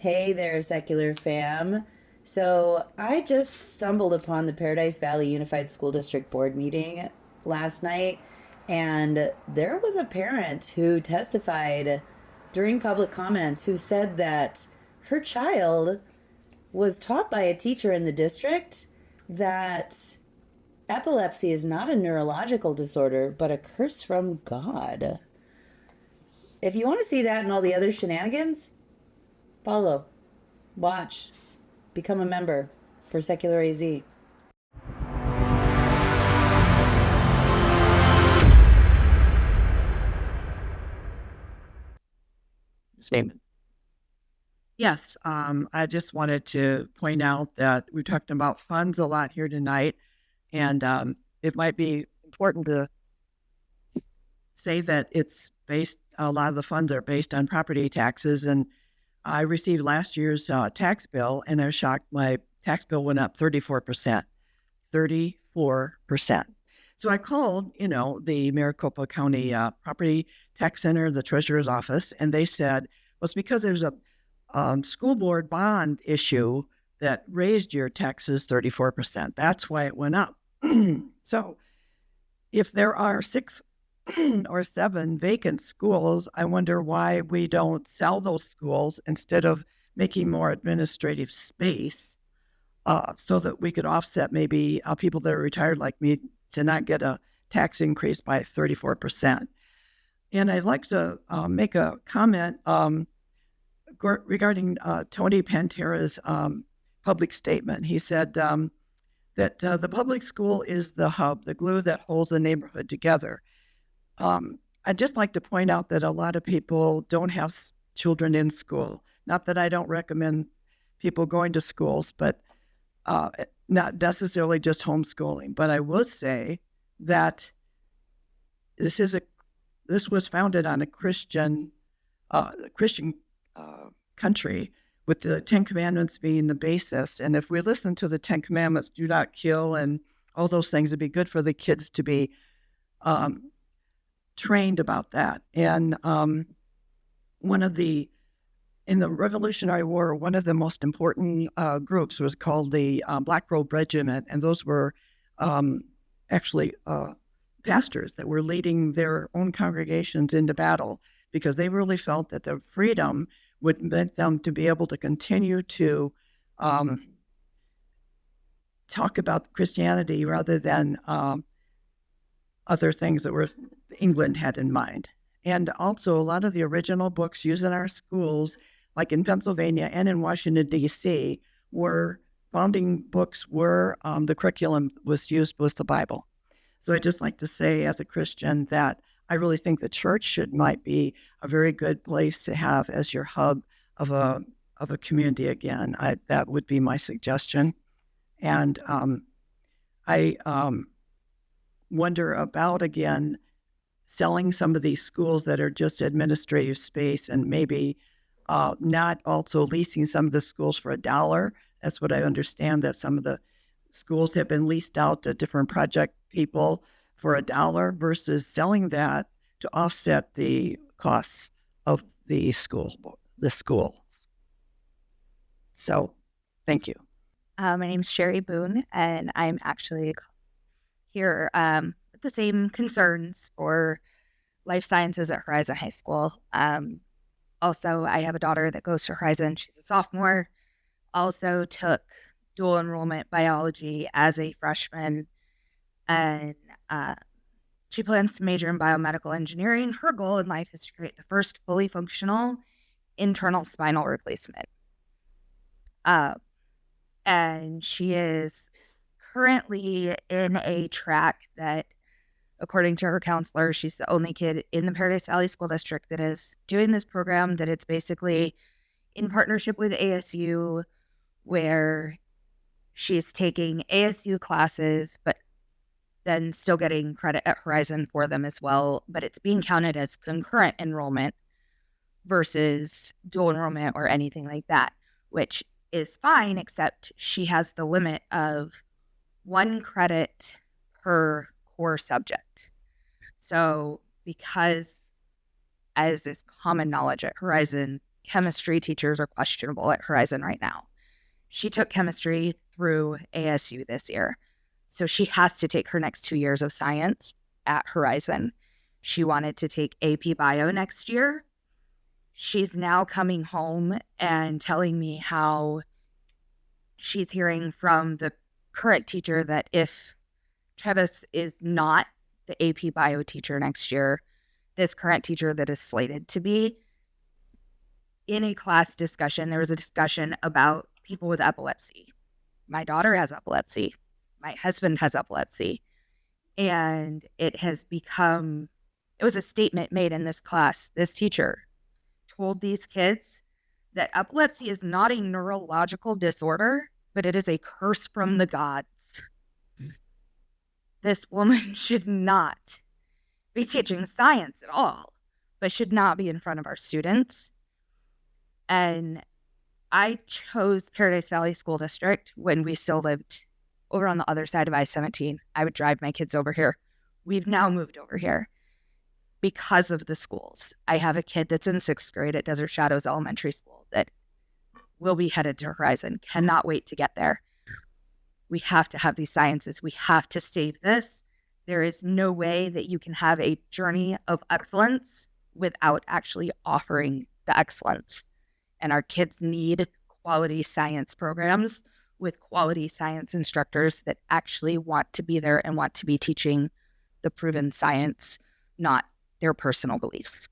Hey there, secular fam. So I just stumbled upon the Paradise Valley Unified School District Board meeting last night, and there was a parent who testified during public comments who said that her child was taught by a teacher in the district that epilepsy is not a neurological disorder, but a curse from God. If you want to see that and all the other shenanigans, follow, watch, become a member for Secular AZ. Statement. Yes, I just wanted to point out that we're talking about funds a lot here tonight, and it might be important to say that a lot of the funds are based on property taxes, and I received last year's tax bill, and I was shocked. My tax bill went up 34%. 34%. So I called, the Maricopa County Property Tax Center, the treasurer's office, and they said, well, it's because there's a school board bond issue that raised your taxes 34%. That's why it went up. So if there are 6 or 7 vacant schools, I wonder why we don't sell those schools instead of making more administrative space so that we could offset maybe people that are retired like me to not get a tax increase by 34%. And I'd like to make a comment regarding Tony Pantera's public statement. He said that the public school is the hub, the glue that holds the neighborhood together. I'd just like to point out that a lot of people don't have children in school. Not that I don't recommend people going to schools, but not necessarily just homeschooling. But I would say that this was founded on a Christian country, with the 10 Commandments being the basis. And if we listen to the 10 Commandments, do not kill, and all those things, it'd be good for the kids to be trained about that. And in the Revolutionary War, one of the most important groups was called the Black Robe Regiment, and those were actually pastors that were leading their own congregations into battle because they really felt that the freedom would make them to be able to continue to talk about Christianity rather than other things that England had in mind. And also a lot of the original books used in our schools, like in Pennsylvania and in Washington, D.C., founding books where the curriculum was the Bible. So I'd just like to say as a Christian that I really think the church might be a very good place to have as your hub of a community again. That would be my suggestion. And I wonder about, again, selling some of these schools that are just administrative space and maybe not also leasing some of the schools for $1. That's what I understand, that some of the schools have been leased out to different project people for $1 versus selling that to offset the costs of the school. So, thank you. My name is Sherry Boone, and I'm actually here with the same concerns for life sciences at Horizon High School. Also, I have a daughter that goes to Horizon. She's a sophomore. Also took dual enrollment biology as a freshman, and she plans to major in biomedical engineering. Her goal in life is to create the first fully functional internal spinal replacement. And she is currently in a track that, according to her counselor, she's the only kid in the Paradise Valley School District that is doing this program, that it's basically in partnership with ASU, where she's taking ASU classes, but then still getting credit at Horizon for them as well. But it's being counted as concurrent enrollment versus dual enrollment or anything like that, which is fine, except she has the limit of 1 credit per core subject. So because, as is common knowledge at Horizon, chemistry teachers are questionable at Horizon right now. She took chemistry through ASU this year. So she has to take her next 2 years of science at Horizon. She wanted to take AP Bio next year. She's now coming home and telling me how she's hearing from the current teacher that if Travis is not the AP Bio teacher next year, this current teacher that is slated to be, in a class discussion, there was a discussion about people with epilepsy. My daughter has epilepsy. My husband has epilepsy. And it was a statement made in this class. This teacher told these kids that epilepsy is not a neurological disorder, but it is a curse from the gods. This woman should not be teaching science at all, but should not be in front of our students. And I chose Paradise Valley School District when we still lived over on the other side of I-17. I would drive my kids over here. We've now moved over here because of the schools. I have a kid that's in 6th grade at Desert Shadows Elementary School that will be headed to Horizon. Cannot wait to get there. We have to have these sciences. We have to save this. There is no way that you can have a journey of excellence without actually offering the excellence. And our kids need quality science programs with quality science instructors that actually want to be there and want to be teaching the proven science, not their personal beliefs.